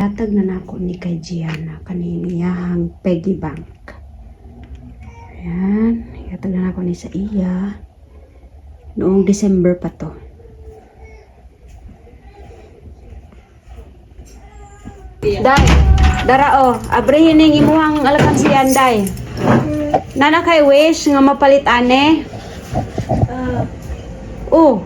Hatag na nako ni kay Gianna kaniyang piggy bank. Ayan, hatag na nako ni sa iya. Noong December pa to. Day, dara abrihin ning imuhang alkansiyan day. Nana kay wish nga mapalit ane. Oh.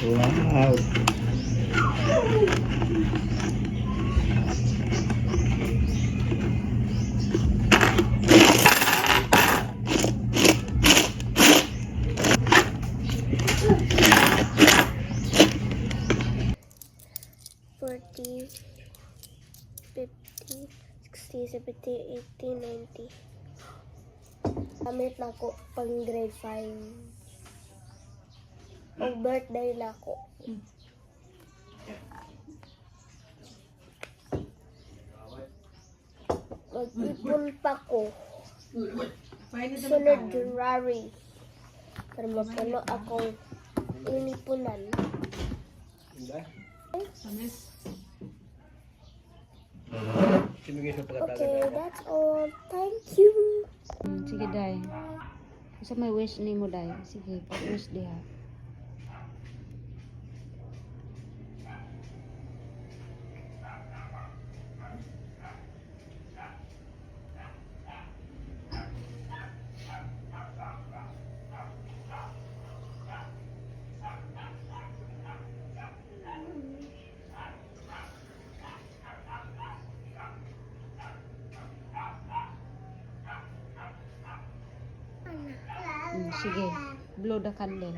Wow. $40, $50, $60, $70, $80, $90. Gamit na ko pang grade 5. Ang birthday na ko. Mag-ipon pa ko. Sunod January. Para mapuno akong inipunan. Okay, that's all. Thank you. Sige day. Sa may wish ni mo day. Sige, pag-wish diha. Sige, blow the candle.